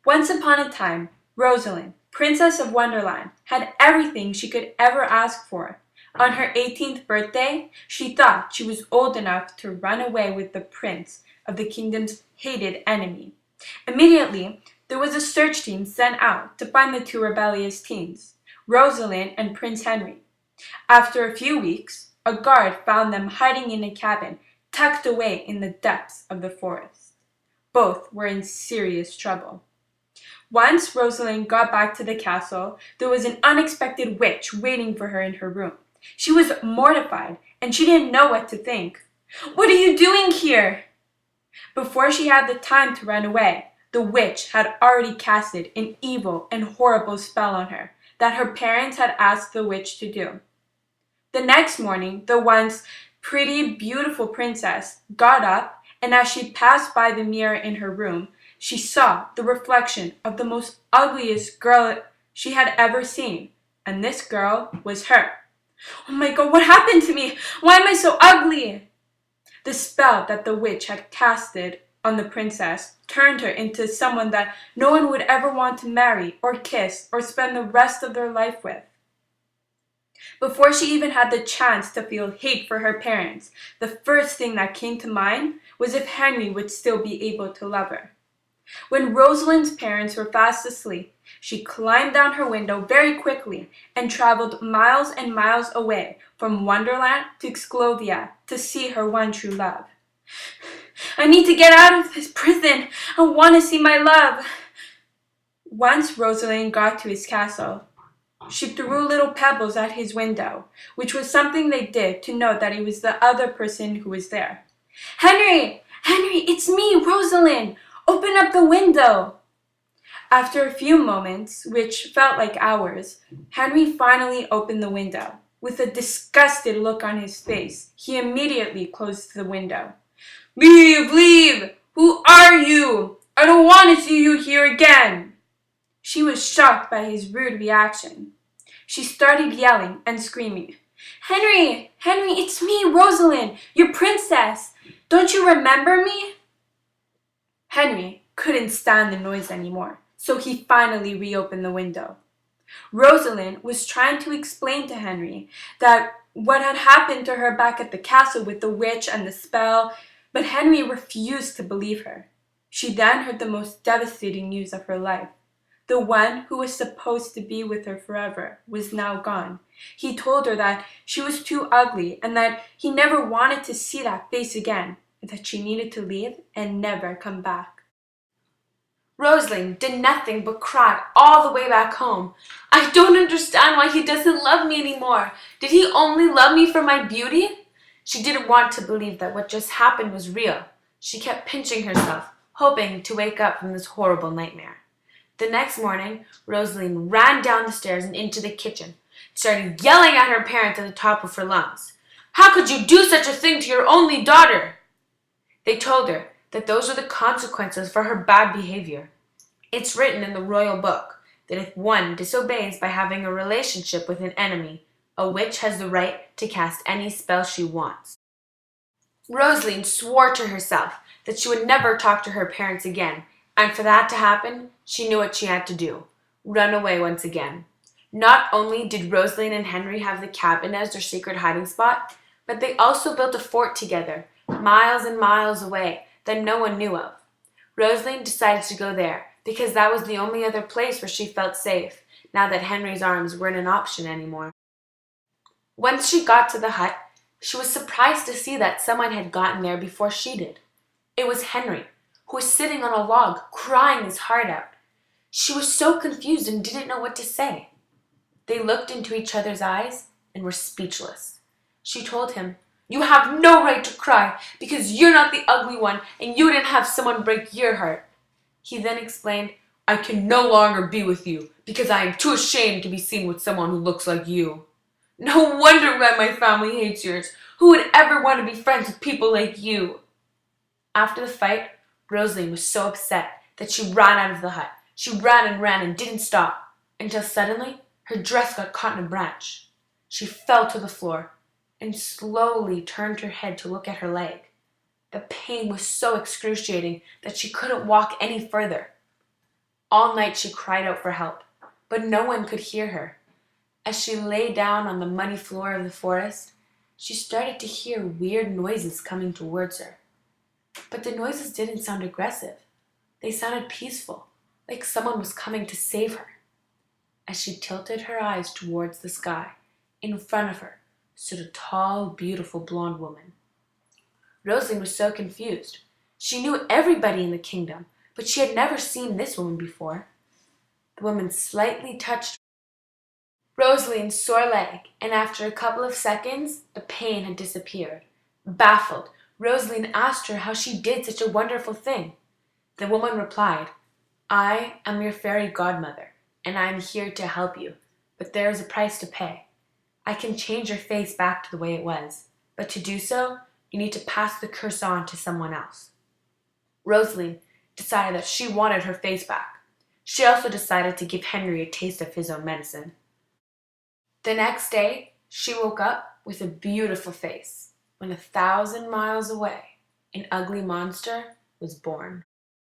Once upon a time, Rosalind, Princess of Wonderland, had everything she could ever ask for. On her 18th birthday, she thought she was old enough to run away with the prince of the kingdom's hated enemy. Immediately, there was a search team sent out to find the two rebellious teens, Rosalind and Prince Henry. After a few weeks, a guard found them hiding in a cabin tucked away in the depths of the forest. Both were in serious trouble. Once Rosalind got back to the castle, there was an unexpected witch waiting for her in her room. She was mortified, and she didn't know what to think. "What are you doing here?" Before she had the time to run away, the witch had already casted an evil and horrible spell on her that her parents had asked the witch to do. The next morning, the once pretty, beautiful princess got up, and as she passed by the mirror in her room, she saw the reflection of the most ugliest girl she had ever seen, and this girl was her. "Oh my God, what happened to me? Why am I so ugly?" The spell that the witch had casted on the princess turned her into someone that no one would ever want to marry or kiss or spend the rest of their life with. Before she even had the chance to feel hate for her parents, the first thing that came to mind was if Henry would still be able to love her. When Rosalind's parents were fast asleep, she climbed down her window very quickly and traveled miles and miles away from Wonderland to Exclovia to see her one true love. "I need to get out of this prison. I want to see my love." Once Rosalind got to his castle, she threw little pebbles at his window, which was something they did to know that he was the other person who was there. "Henry! Henry, it's me, Rosalind! Open up the window!" After a few moments, which felt like hours, Henry finally opened the window. With a disgusted look on his face, he immediately closed the window. "Leave! Leave! Who are you? I don't want to see you here again!" She was shocked by his rude reaction. She started yelling and screaming, "Henry! Henry, it's me, Rosalind, your princess! Don't you remember me?" Henry couldn't stand the noise anymore, so he finally reopened the window. Rosalind was trying to explain to Henry that what had happened to her back at the castle with the witch and the spell, but Henry refused to believe her. She then heard the most devastating news of her life. The one who was supposed to be with her forever was now gone. He told her that she was too ugly and that he never wanted to see that face again, and that she needed to leave and never come back. Rosalind did nothing but cry all the way back home. "I don't understand why he doesn't love me anymore. Did he only love me for my beauty?" She didn't want to believe that what just happened was real. She kept pinching herself, hoping to wake up from this horrible nightmare. The next morning, Rosalind ran down the stairs and into the kitchen, started yelling at her parents at the top of her lungs. "How could you do such a thing to your only daughter?" They told her that those were the consequences for her bad behavior. It's written in the royal book that if one disobeys by having a relationship with an enemy, a witch has the right to cast any spell she wants. Rosalind swore to herself that she would never talk to her parents again, and for that to happen, she knew what she had to do: run away once again. Not only did Rosalind and Henry have the cabin as their secret hiding spot, but they also built a fort together, miles and miles away, that no one knew of. Rosalind decided to go there because that was the only other place where she felt safe, now that Henry's arms weren't an option anymore. Once she got to the hut, she was surprised to see that someone had gotten there before she did. It was Henry, who was sitting on a log, crying his heart out. She was so confused and didn't know what to say. They looked into each other's eyes and were speechless. She told him, "You have no right to cry because you're not the ugly one and you didn't have someone break your heart." He then explained, "I can no longer be with you because I am too ashamed to be seen with someone who looks like you." "No wonder why my family hates yours. Who would ever want to be friends with people like you?" After the fight, Rosalind was so upset that she ran out of the hut. She ran and didn't stop, until suddenly her dress got caught in a branch. She fell to the floor and slowly turned her head to look at her leg. The pain was so excruciating that she couldn't walk any further. All night she cried out for help, but no one could hear her. As she lay down on the muddy floor of the forest, she started to hear weird noises coming towards her. But the noises didn't sound aggressive. They sounded peaceful, like someone was coming to save her. As she tilted her eyes towards the sky, in front of her stood a tall, beautiful blonde woman. Rosalind was so confused. She knew everybody in the kingdom, but she had never seen this woman before. The woman slightly touched Rosalind's sore leg, and after a couple of seconds, the pain had disappeared. Baffled, Rosalind asked her how she did such a wonderful thing. The woman replied, "I am your fairy godmother, and I am here to help you, but there is a price to pay. I can change your face back to the way it was, but to do so, you need to pass the curse on to someone else." Rosalind decided that she wanted her face back. She also decided to give Henry a taste of his own medicine. The next day, she woke up with a beautiful face when 1,000 miles away, an ugly monster was born.